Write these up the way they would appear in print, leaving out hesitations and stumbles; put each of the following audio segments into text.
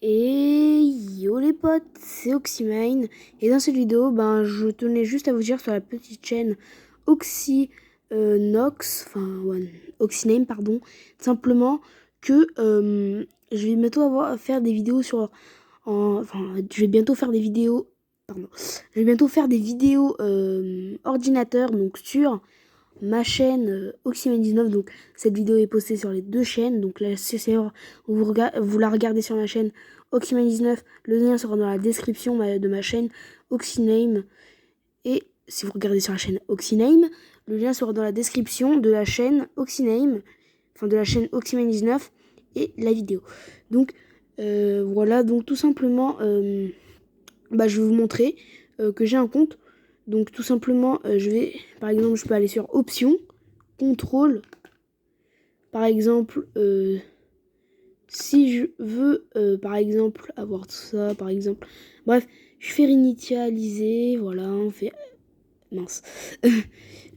Et yo les potes, c'est Oxymane. Et dans cette vidéo, je tenais juste à vous dire sur la petite chaîne Oxyname, pardon, simplement que je vais bientôt faire des vidéos je vais bientôt faire des vidéos, je vais bientôt faire des vidéos ordinateur, donc sur ma chaîne Oxymane19. Donc cette vidéo est postée sur les deux chaînes, donc là vous la regardez sur ma chaîne Oxymane19, le lien sera dans la description de ma chaîne Oxyname. Et si vous regardez sur la chaîne Oxyname, le lien sera dans la description de la chaîne Oxyname, de la chaîne Oxymane19 et la vidéo. Donc voilà, donc tout simplement je vais vous montrer que j'ai un compte. Donc tout simplement, par exemple, je peux aller sur Options, Contrôle. Par exemple, si je veux, par exemple, avoir tout ça, par exemple. Bref, je fais réinitialiser, voilà, on fait... Mince.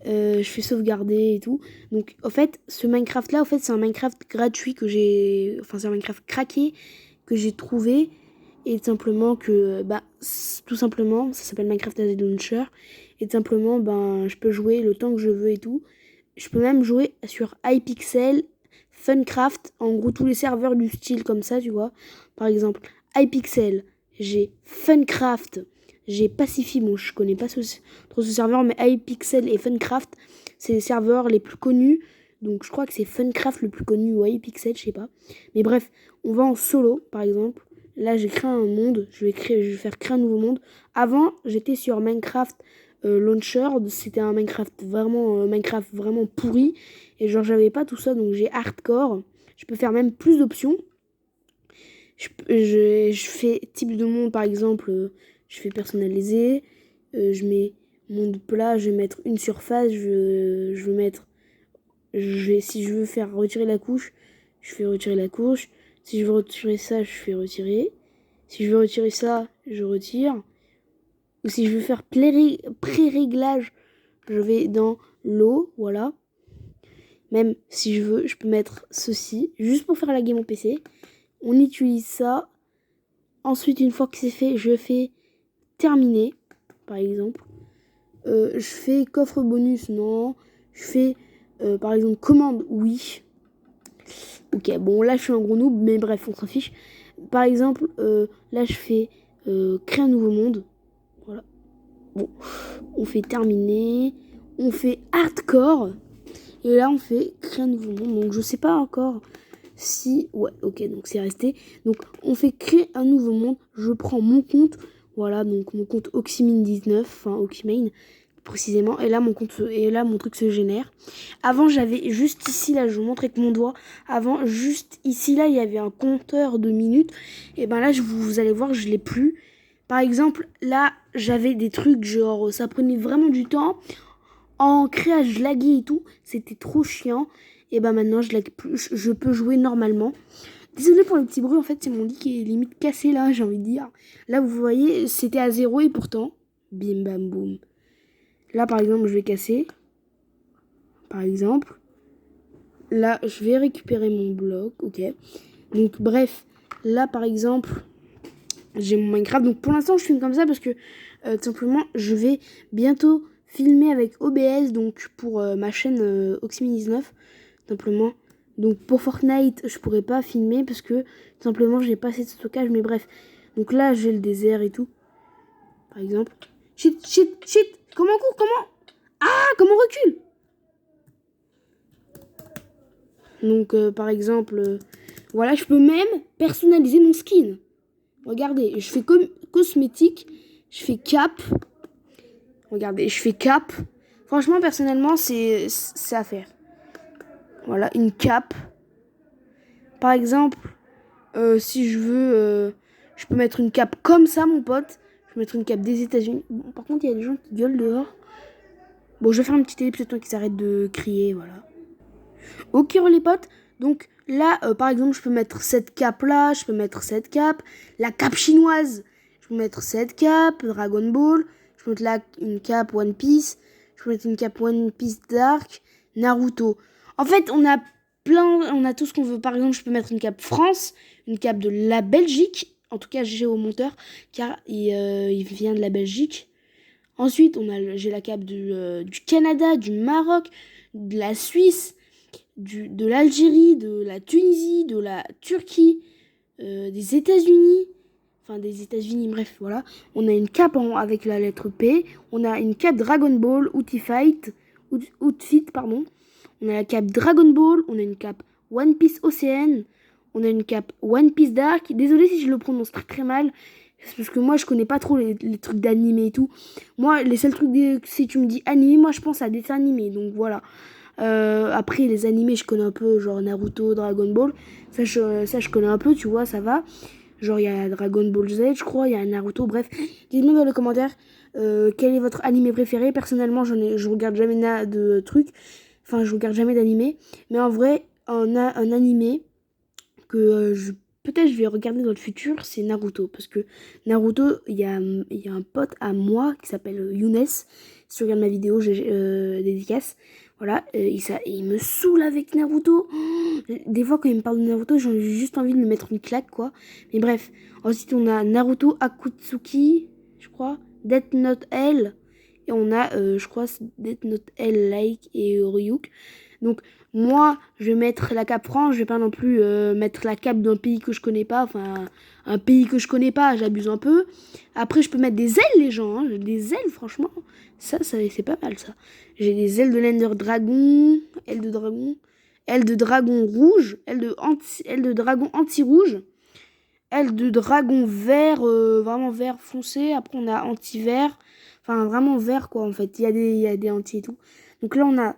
Je fais sauvegarder et tout. Donc, en fait, ce Minecraft-là, c'est un Minecraft gratuit que j'ai... Enfin, c'est un Minecraft craqué que j'ai trouvé. Et simplement tout simplement, ça s'appelle Minecraft as a Launcher. Et tout simplement, je peux jouer le temps que je veux et tout. Je peux même jouer sur Hypixel, Funcraft, en gros tous les serveurs du style comme ça, tu vois. Par exemple, Hypixel, j'ai Funcraft, j'ai Pacify, bon je connais pas trop ce serveur, mais Hypixel et Funcraft, c'est les serveurs les plus connus. Donc je crois que c'est Funcraft le plus connu ou Hypixel, je sais pas. Mais bref, on va en solo, par exemple. Là, j'ai créé un monde. Je vais faire créer un nouveau monde. Avant, j'étais sur Minecraft Launcher. C'était un Minecraft vraiment pourri. Et genre, j'avais pas tout ça. Donc, j'ai hardcore. Je peux faire même plus d'options. Je fais type de monde, par exemple. Je fais personnaliser. Je mets monde plat. Je vais mettre une surface. Je vais mettre... si je veux faire retirer la couche, je fais retirer la couche. Si je veux retirer ça, je fais retirer. Si je veux retirer ça, je retire. Ou si je veux faire pré-réglage, je vais dans l'eau, voilà. Même si je veux, je peux mettre ceci, juste pour faire laguer mon PC. On utilise ça. Ensuite, une fois que c'est fait, je fais terminer, par exemple. Je fais coffre bonus, non. Je fais, par exemple, commande, oui. Ok, bon, là, je suis un gros noob, mais bref, on s'en fiche. Par exemple, là, je fais créer un nouveau monde. Voilà. Bon, on fait terminer. On fait hardcore. Et là, on fait créer un nouveau monde. Donc, je sais pas encore si... Ouais, ok, donc c'est resté. Donc, on fait créer un nouveau monde. Je prends mon compte. Voilà, donc mon compte Oxymane19. Enfin, Oxymane, précisément. Et là, mon truc se génère. Avant, j'avais juste ici, là, je vous montre avec mon doigt. Avant, juste ici, là, il y avait un compteur de minutes. Et là, vous allez voir, je l'ai plus. Par exemple, là, j'avais des trucs, genre, ça prenait vraiment du temps. En créage, je laguais et tout. C'était trop chiant. Et maintenant, je lague plus. Je peux jouer normalement. Désolé pour le petit bruit, en fait, c'est mon lit qui est limite cassé, là, j'ai envie de dire. Là, vous voyez, c'était à 0 et pourtant, bim, bam, boum. Là, par exemple, je vais casser. Par exemple. Là, je vais récupérer mon bloc, ok. Donc, bref, là, par exemple, j'ai mon Minecraft. Donc, pour l'instant, je filme comme ça parce que, tout simplement, je vais bientôt filmer avec OBS, donc, pour ma chaîne Oxymane19, simplement. Donc, pour Fortnite, je pourrais pas filmer parce que, tout simplement, j'ai pas assez de stockage, mais bref. Donc là, j'ai le désert et tout, par exemple. Shit. Comment on court? Comment on recule? Donc, par exemple, voilà, je peux même personnaliser mon skin. Regardez, je fais cosmétique, je fais cap. Regardez, je fais cap. Franchement, personnellement, c'est à faire. Voilà, une cape. Par exemple, si je veux, je peux mettre une cape comme ça, mon pote. Je peux mettre une cape des États-Unis. Bon, par contre, il y a des gens qui gueulent dehors. Bon, je vais faire un petit ellipse le temps qu'ils arrêtent de crier, voilà. Ok, les potes. Donc là, par exemple, je peux mettre cette cape là, je peux mettre cette cape, la cape chinoise, je peux mettre cette cape, Dragon Ball, je peux mettre là une cape One Piece, je peux mettre une cape One Piece Dark, Naruto. En fait, on a on a tout ce qu'on veut. Par exemple, je peux mettre une cape France, une cape de la Belgique. En tout cas, j'ai au monteur, car il vient de la Belgique. Ensuite, j'ai la cape du Canada, du Maroc, de la Suisse, de l'Algérie, de la Tunisie, de la Turquie, des États-Unis. Enfin, des États-Unis, bref, voilà. On a une cape avec la lettre P. On a une cape Dragon Ball, Outfit, pardon. On a la cape Dragon Ball. On a une cape One Piece Ocean. On a une cape One Piece Dark. Désolé si je le prononce très très mal. C'est parce que moi, je connais pas trop les trucs d'animé et tout. Moi, les seuls trucs, si tu me dis animé, moi, je pense à dessin animé. Donc voilà. Après, les animés, je connais un peu, genre Naruto, Dragon Ball. Ça, je connais un peu, tu vois, ça va. Genre, il y a Dragon Ball Z, je crois, il y a Naruto, bref. Dites-moi dans les commentaires quel est votre animé préféré. Personnellement, je regarde jamais de trucs. Enfin, je regarde jamais d'animé. Mais en vrai, un animé que peut-être je vais regarder dans le futur, c'est Naruto. Parce que Naruto, il y a un pote à moi qui s'appelle Younes. Si tu regardes ma vidéo, j'ai dédicace. Voilà, il me saoule avec Naruto. Des fois, quand il me parle de Naruto, j'ai juste envie de me mettre une claque, quoi. Mais bref, ensuite, on a Naruto Akutsuki, je crois. Death Note L. Et on a, je crois, Death Note L, Like et Ryuk. Donc, moi, je vais mettre la cape France. Je vais pas non plus mettre la cape d'un pays que je connais pas. Enfin, un pays que je connais pas, j'abuse un peu. Après, je peux mettre des ailes, les gens. Hein. Des ailes, franchement. Ça c'est pas mal, ça. J'ai des ailes de l'Ender Dragon. Ailes de dragon rouge. Ailes de dragon anti-rouge. Ailes de dragon vert, vraiment vert foncé. Après, on a anti-vert. Enfin, vraiment vert, quoi, en fait. Il y a des anti et tout. Donc là, on a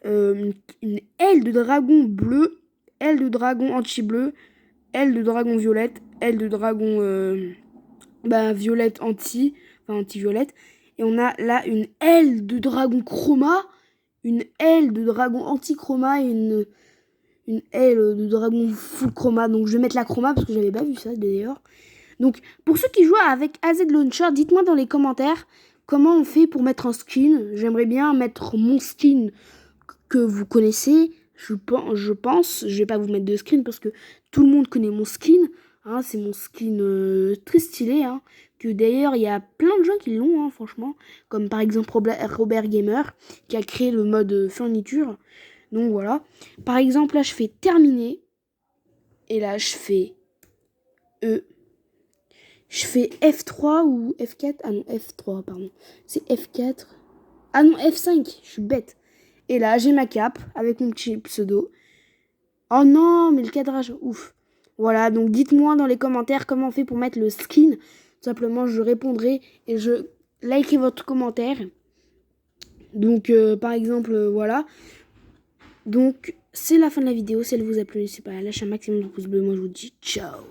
une aile de dragon bleu, aile de dragon anti-bleu, aile de dragon violette, aile de dragon violette anti-violette. Et on a là une aile de dragon chroma, une aile de dragon anti-chroma et une aile de dragon full chroma. Donc je vais mettre la chroma parce que j'avais pas vu ça d'ailleurs. Donc pour ceux qui jouent avec AZ Launcher, dites-moi dans les commentaires comment on fait pour mettre un skin. J'aimerais bien mettre mon skin que vous connaissez. Je pense, je vais pas vous mettre de skin parce que tout le monde connaît mon skin. Hein, c'est mon skin très stylé. Hein, que d'ailleurs, il y a plein de gens qui l'ont, hein, franchement. Comme par exemple Robert Gamer qui a créé le mode fourniture. Donc voilà. Par exemple, là, je fais terminer. Et là, je fais E. Je fais F3 ou F4. Ah non, F3, pardon. C'est F4. Ah non, F5. Je suis bête. Et là, j'ai ma cape avec mon petit pseudo. Oh non, mais le cadrage, ouf. Voilà, donc dites-moi dans les commentaires comment on fait pour mettre le skin. Tout simplement, je répondrai et je likerai votre commentaire. Donc, par exemple, voilà. Donc, c'est la fin de la vidéo. Si elle vous a plu, n'hésitez pas à lâcher un maximum de pouces bleus. Moi, je vous dis ciao.